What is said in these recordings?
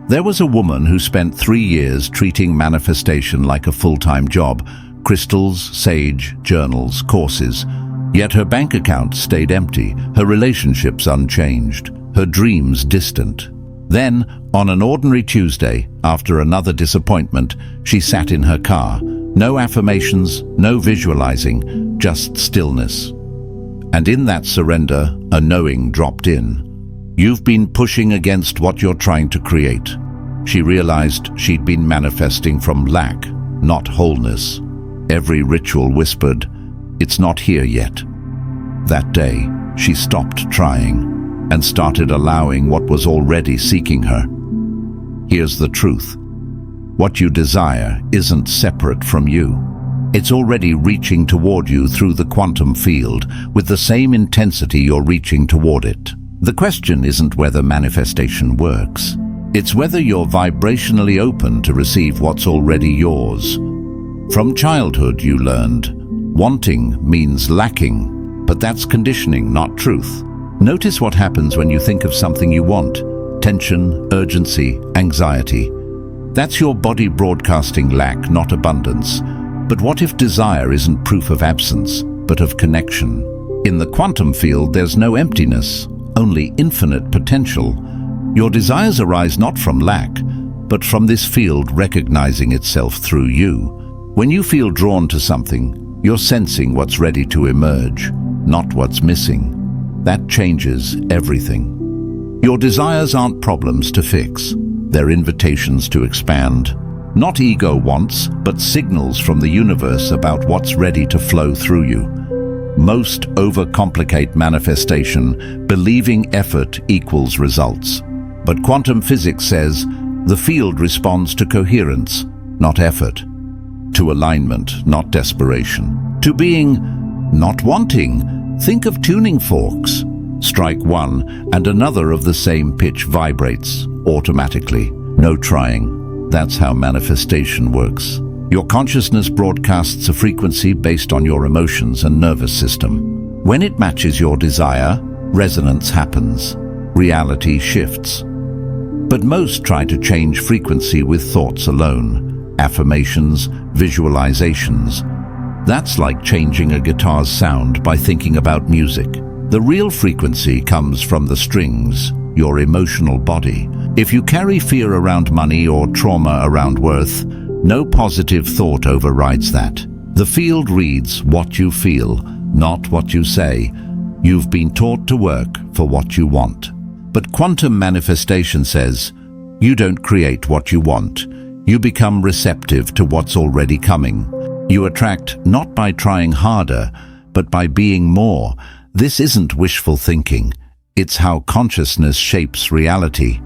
There was a woman who spent 3 years treating manifestation like a full-time job. Crystals, sage, journals, courses. Yet her bank account stayed empty, her relationships unchanged, her dreams distant. Then, on an ordinary Tuesday, after another disappointment, she sat in her car. No affirmations, no visualizing, just stillness. And in that surrender, a knowing dropped in. You've been pushing against what you're trying to create. She realized she'd been manifesting from lack, not wholeness. Every ritual whispered, "It's not here yet." That day, she stopped trying and started allowing what was already seeking her. Here's the truth. What you desire isn't separate from you. It's already reaching toward you through the quantum field with the same intensity you're reaching toward it. The question isn't whether manifestation works. It's whether you're vibrationally open to receive what's already yours. From childhood, you learned, wanting means lacking, but that's conditioning, not truth. Notice what happens when you think of something you want. Tension, urgency, anxiety. That's your body broadcasting lack, not abundance. But what if desire isn't proof of absence, but of connection? In the quantum field, there's no emptiness, only infinite potential. Your desires arise not from lack, but from this field recognizing itself through you. When you feel drawn to something, you're sensing what's ready to emerge, not what's missing. That changes everything. Your desires aren't problems to fix. They're invitations to expand. Not ego wants, but signals from the universe about what's ready to flow through you. Most overcomplicate manifestation, believing effort equals results. But quantum physics says the field responds to coherence, not effort. To alignment, not desperation. To being, not wanting. Think of tuning forks. Strike one, and another of the same pitch vibrates, automatically. No trying. That's how manifestation works. Your consciousness broadcasts a frequency based on your emotions and nervous system. When it matches your desire, resonance happens. Reality shifts. But most try to change frequency with thoughts alone. Affirmations, visualizations. That's like changing a guitar's sound by thinking about music. The real frequency comes from the strings, your emotional body. If you carry fear around money or trauma around worth, no positive thought overrides that. The field reads what you feel, not what you say. You've been taught to work for what you want. But quantum manifestation says, you don't create what you want. You become receptive to what's already coming. You attract not by trying harder, but by being more. This isn't wishful thinking. It's how consciousness shapes reality.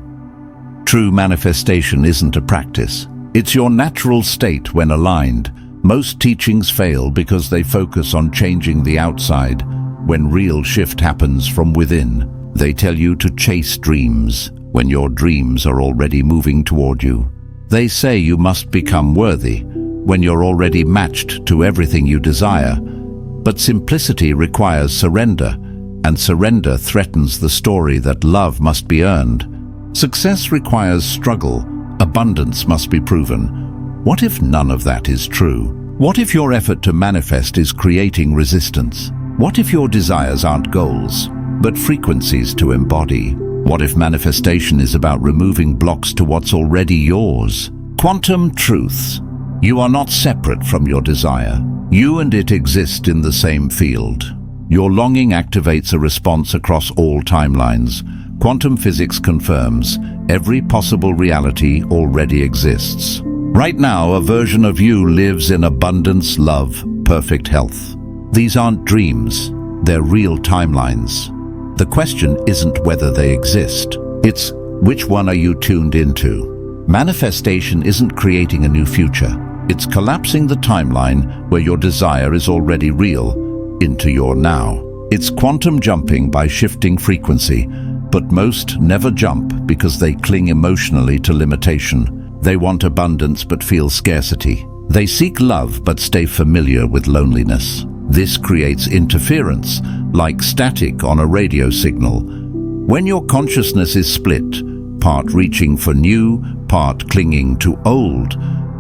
True manifestation isn't a practice. It's your natural state when aligned. Most teachings fail because they focus on changing the outside, when real shift happens from within. They tell you to chase dreams, when your dreams are already moving toward you. They say you must become worthy, when you're already matched to everything you desire. But simplicity requires surrender, and surrender threatens the story that love must be earned. Success requires struggle. Abundance must be proven. What if none of that is true? What if your effort to manifest is creating resistance? What if your desires aren't goals, but frequencies to embody? What if manifestation is about removing blocks to what's already yours? Quantum truths. You are not separate from your desire. You and it exist in the same field. Your longing activates a response across all timelines. Quantum physics confirms every possible reality already exists. Right now, a version of you lives in abundance, love, perfect health. These aren't dreams, they're real timelines. The question isn't whether they exist, it's which one are you tuned into? Manifestation isn't creating a new future, it's collapsing the timeline where your desire is already real into your now. It's quantum jumping by shifting frequency, but most never jump because they cling emotionally to limitation. They want abundance but feel scarcity. They seek love but stay familiar with loneliness. This creates interference, like static on a radio signal. When your consciousness is split, part reaching for new, part clinging to old,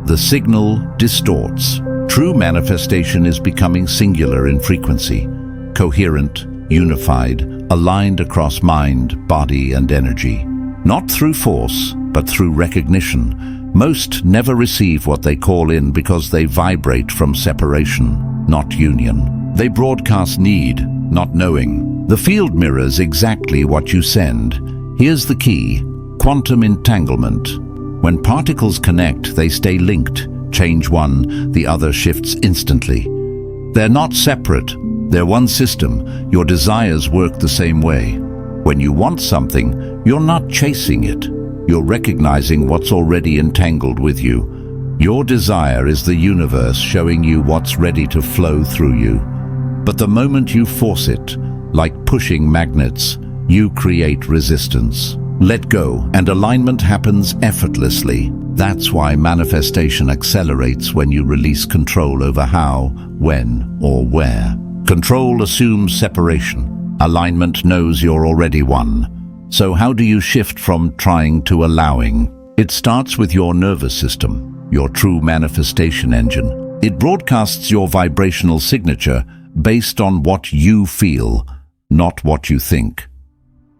the signal distorts. True manifestation is becoming singular in frequency, coherent, unified, aligned across mind, body, and energy. Not through force, but through recognition. Most never receive what they call in because they vibrate from separation, not union. They broadcast need, not knowing. The field mirrors exactly what you send. Here's the key: quantum entanglement. When particles connect, they stay linked. Change one, the other shifts instantly. They're not separate. They're one system. Your desires work the same way. When you want something, you're not chasing it. You're recognizing what's already entangled with you. Your desire is the universe showing you what's ready to flow through you. But the moment you force it, like pushing magnets, you create resistance. Let go, and alignment happens effortlessly. That's why manifestation accelerates when you release control over how, when, or where. Control assumes separation. Alignment knows you're already one. So how do you shift from trying to allowing? It starts with your nervous system, your true manifestation engine. It broadcasts your vibrational signature based on what you feel, not what you think.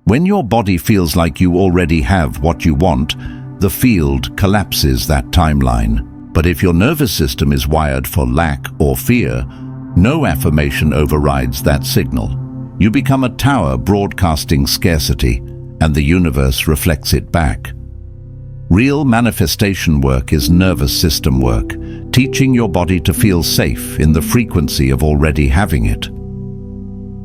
When your body feels like you already have what you want, the field collapses that timeline. But if your nervous system is wired for lack or fear, no affirmation overrides that signal. You become a tower broadcasting scarcity, and the universe reflects it back. Real manifestation work is nervous system work, teaching your body to feel safe in the frequency of already having it.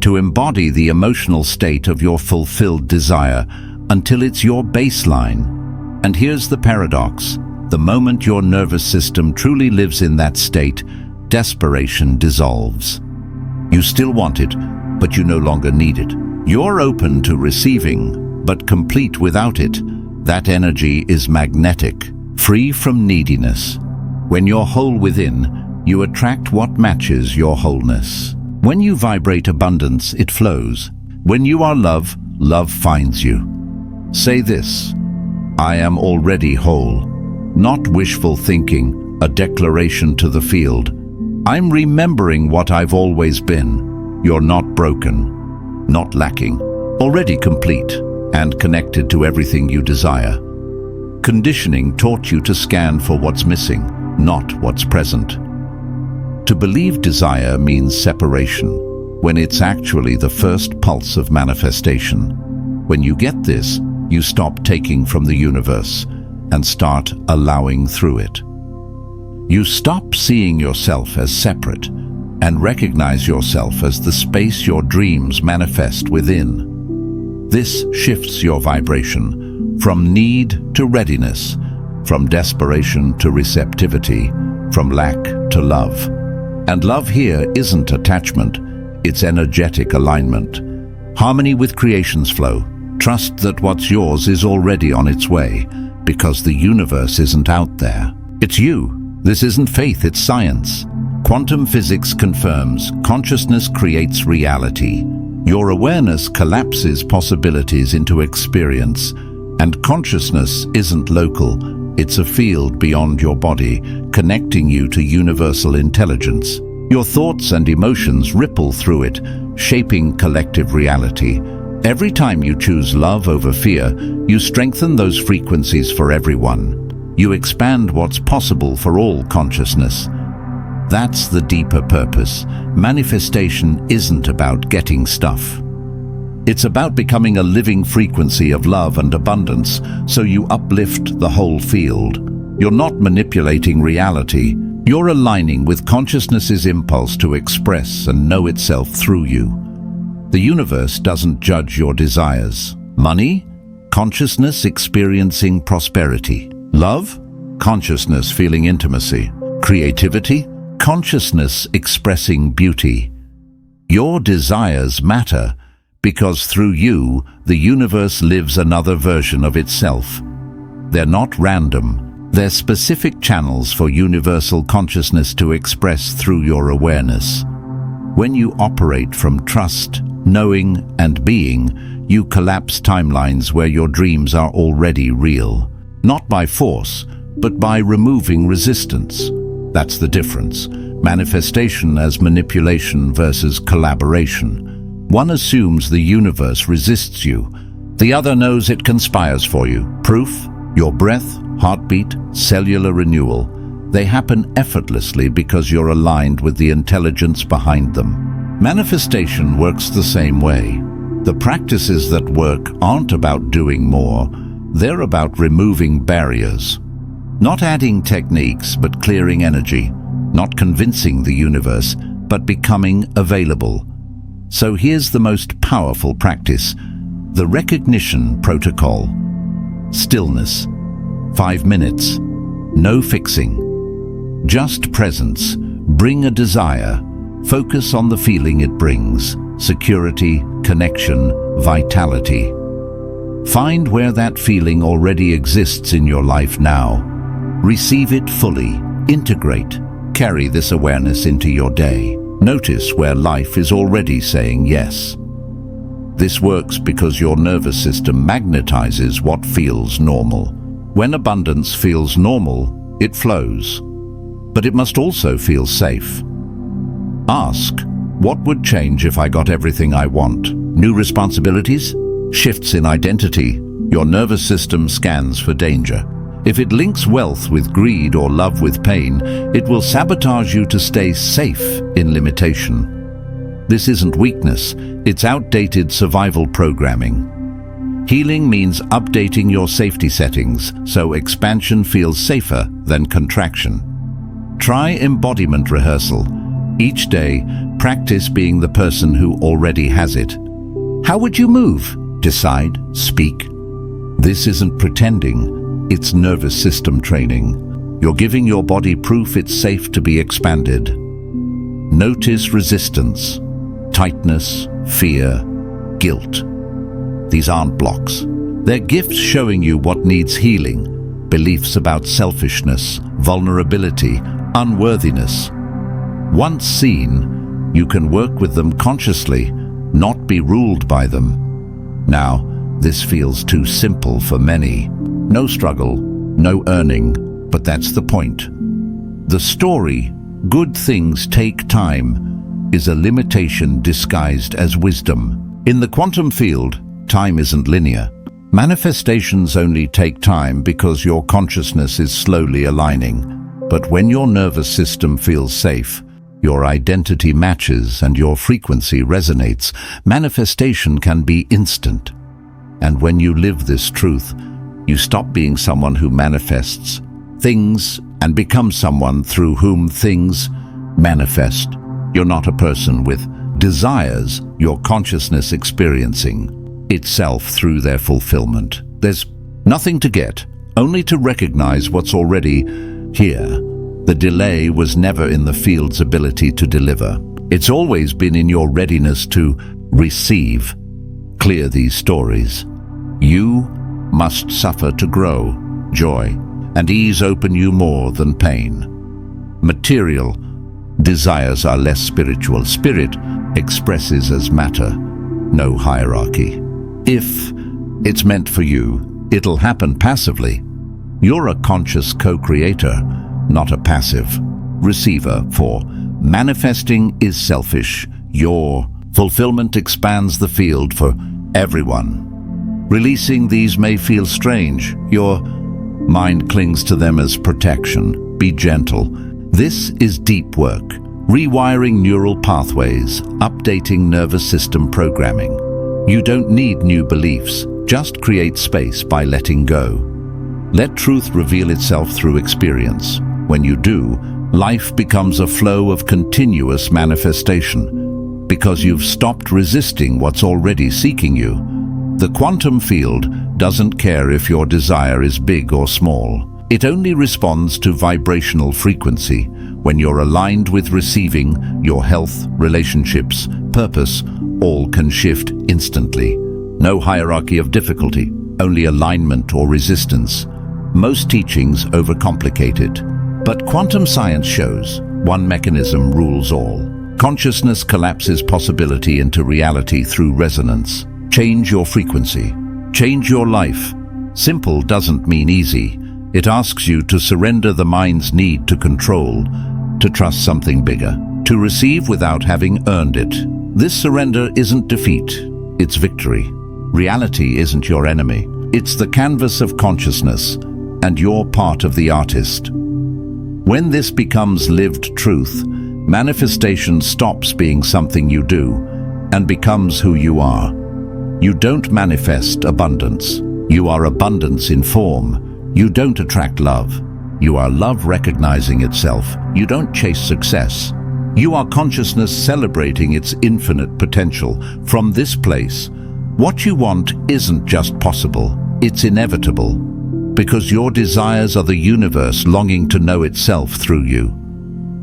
To embody the emotional state of your fulfilled desire until it's your baseline. And here's the paradox: the moment your nervous system truly lives in that state, desperation dissolves. You still want it, but you no longer need it. You're open to receiving, but complete without it. That energy is magnetic, free from neediness. When you're whole within, you attract what matches your wholeness. When you vibrate abundance, it flows. When you are love, love finds you. Say this: I am already whole. Not wishful thinking, a declaration to the field. I'm remembering what I've always been. You're not broken, not lacking, already complete and connected to everything you desire. Conditioning taught you to scan for what's missing, not what's present. To believe desire means separation, when it's actually the first pulse of manifestation. When you get this, you stop taking from the universe and start allowing through it. You stop seeing yourself as separate and recognize yourself as the space your dreams manifest within. This shifts your vibration from need to readiness, from desperation to receptivity, from lack to love. And love here isn't attachment, it's energetic alignment. Harmony with creation's flow. Trust that what's yours is already on its way, because the universe isn't out there. It's you. This isn't faith, it's science. Quantum physics confirms consciousness creates reality. Your awareness collapses possibilities into experience, and consciousness isn't local. It's a field beyond your body, connecting you to universal intelligence. Your thoughts and emotions ripple through it, shaping collective reality. Every time you choose love over fear, you strengthen those frequencies for everyone. You expand what's possible for all consciousness. That's the deeper purpose. Manifestation isn't about getting stuff. It's about becoming a living frequency of love and abundance, so you uplift the whole field. You're not manipulating reality. You're aligning with consciousness's impulse to express and know itself through you. The universe doesn't judge your desires. Money? Consciousness experiencing prosperity. Love? Consciousness feeling intimacy. Creativity? Consciousness expressing beauty. Your desires matter because through you, the universe lives another version of itself. They're not random. They're specific channels for universal consciousness to express through your awareness. When you operate from trust, knowing and being, you collapse timelines where your dreams are already real. Not by force, but by removing resistance. That's the difference. Manifestation as manipulation versus collaboration. One assumes the universe resists you. The other knows it conspires for you. Proof? Your breath, heartbeat, cellular renewal. They happen effortlessly because you're aligned with the intelligence behind them. Manifestation works the same way. The practices that work aren't about doing more. They're about removing barriers. Not adding techniques, but clearing energy. Not convincing the universe, but becoming available. So here's the most powerful practice. The recognition protocol. Stillness. 5 minutes. No fixing. Just presence. Bring a desire. Focus on the feeling it brings. Security, connection, vitality. Find where that feeling already exists in your life now. Receive it fully. Integrate. Carry this awareness into your day. Notice where life is already saying yes. This works because your nervous system magnetizes what feels normal. When abundance feels normal, it flows. But it must also feel safe. Ask, what would change if I got everything I want? New responsibilities? Shifts in identity? Your nervous system scans for danger. If it links wealth with greed or love with pain, it will sabotage you to stay safe in limitation. This isn't weakness, it's outdated survival programming. Healing means updating your safety settings so expansion feels safer than contraction. Try embodiment rehearsal. Each day, practice being the person who already has it. How would you move? Decide, speak. This isn't pretending. It's nervous system training. You're giving your body proof it's safe to be expanded. Notice resistance, tightness, fear, guilt. These aren't blocks. They're gifts showing you what needs healing. Beliefs about selfishness, vulnerability, unworthiness. Once seen, you can work with them consciously, not be ruled by them. Now, this feels too simple for many. No struggle, no earning, but that's the point. The story, good things take time, is a limitation disguised as wisdom. In the quantum field, time isn't linear. Manifestations only take time because your consciousness is slowly aligning. But when your nervous system feels safe, your identity matches and your frequency resonates, manifestation can be instant. And when you live this truth, you stop being someone who manifests things and become someone through whom things manifest. You're not a person with desires, your consciousness experiencing itself through their fulfillment. There's nothing to get, only to recognize what's already here. The delay was never in the field's ability to deliver. It's always been in your readiness to receive. Clear these stories. You must suffer to grow. Joy and ease open you more than pain. Material desires are less spiritual. Spirit expresses as matter, no hierarchy. If it's meant for you, it'll happen passively. You're a conscious co-creator, not a passive receiver, for manifesting is selfish. Your fulfillment expands the field for everyone. Releasing these may feel strange. Your mind clings to them as protection. Be gentle. This is deep work. Rewiring neural pathways, updating nervous system programming. You don't need new beliefs. Just create space by letting go. Let truth reveal itself through experience. When you do, life becomes a flow of continuous manifestation, because you've stopped resisting what's already seeking you. The quantum field doesn't care if your desire is big or small. It only responds to vibrational frequency. When you're aligned with receiving, your health, relationships, purpose, all can shift instantly. No hierarchy of difficulty, only alignment or resistance. Most teachings overcomplicate it. But quantum science shows one mechanism rules all. Consciousness collapses possibility into reality through resonance. Change your frequency. Change your life. Simple doesn't mean easy. It asks you to surrender the mind's need to control, to trust something bigger, to receive without having earned it. This surrender isn't defeat, it's victory. Reality isn't your enemy. It's the canvas of consciousness, and you're part of the artist. When this becomes lived truth, manifestation stops being something you do and becomes who you are. You don't manifest abundance. You are abundance in form. You don't attract love. You are love recognizing itself. You don't chase success. You are consciousness celebrating its infinite potential. From this place, what you want isn't just possible, it's inevitable. Because your desires are the universe longing to know itself through you.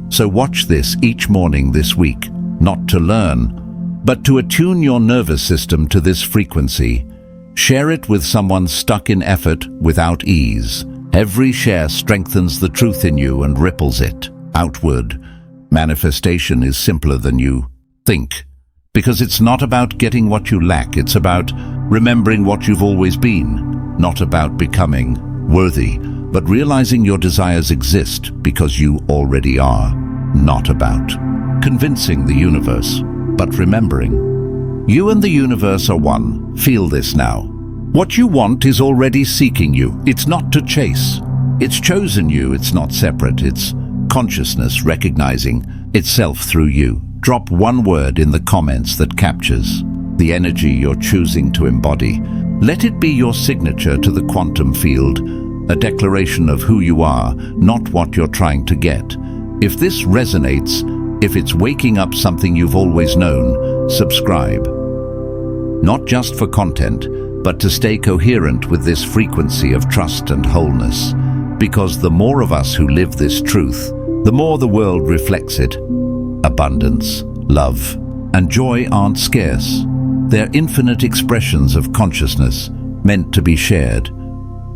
So watch this each morning this week, not to learn, but to attune your nervous system to this frequency. Share it with someone stuck in effort without ease. Every share strengthens the truth in you and ripples it outward. Manifestation is simpler than you think, because it's not about getting what you lack, it's about remembering what you've always been, not about becoming worthy, but realizing your desires exist because you already are, not about convincing the universe, but remembering. You and the universe are one. Feel this now. What you want is already seeking you. It's not to chase. It's chosen you. It's not separate. It's consciousness recognizing itself through you. Drop one word in the comments that captures the energy you're choosing to embody. Let it be your signature to the quantum field, a declaration of who you are, not what you're trying to get. If this resonates, if it's waking up something you've always known, subscribe. Not just for content, but to stay coherent with this frequency of trust and wholeness. Because the more of us who live this truth, the more the world reflects it. Abundance, love, and joy aren't scarce. They're infinite expressions of consciousness, meant to be shared.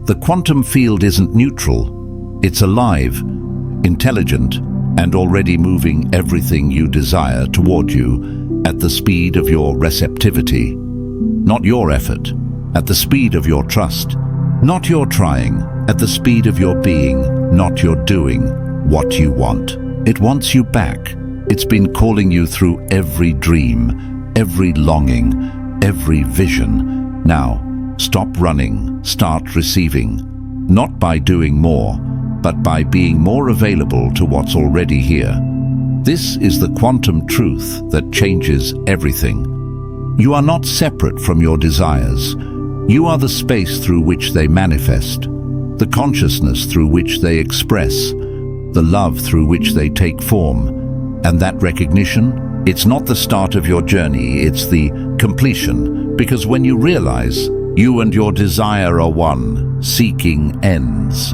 The quantum field isn't neutral. It's alive, intelligent, and already moving everything you desire toward you at the speed of your receptivity. Not your effort, at the speed of your trust. Not your trying, at the speed of your being. Not your doing what you want. It wants you back. It's been calling you through every dream, every longing, every vision. Now, stop running, start receiving. Not by doing more, but by being more available to what's already here. This is the quantum truth that changes everything. You are not separate from your desires. You are the space through which they manifest, the consciousness through which they express, the love through which they take form. And that recognition, it's not the start of your journey, it's the completion. Because when you realize you and your desire are one, seeking ends.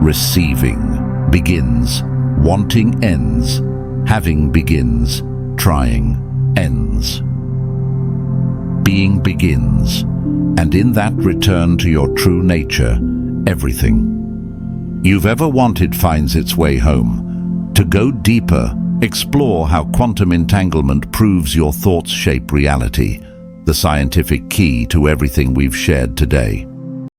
Receiving begins, wanting ends, having begins, trying ends. Being begins, and in that return to your true nature, everything you've ever wanted finds its way home. To go deeper, explore how quantum entanglement proves your thoughts shape reality, the scientific key to everything we've shared today.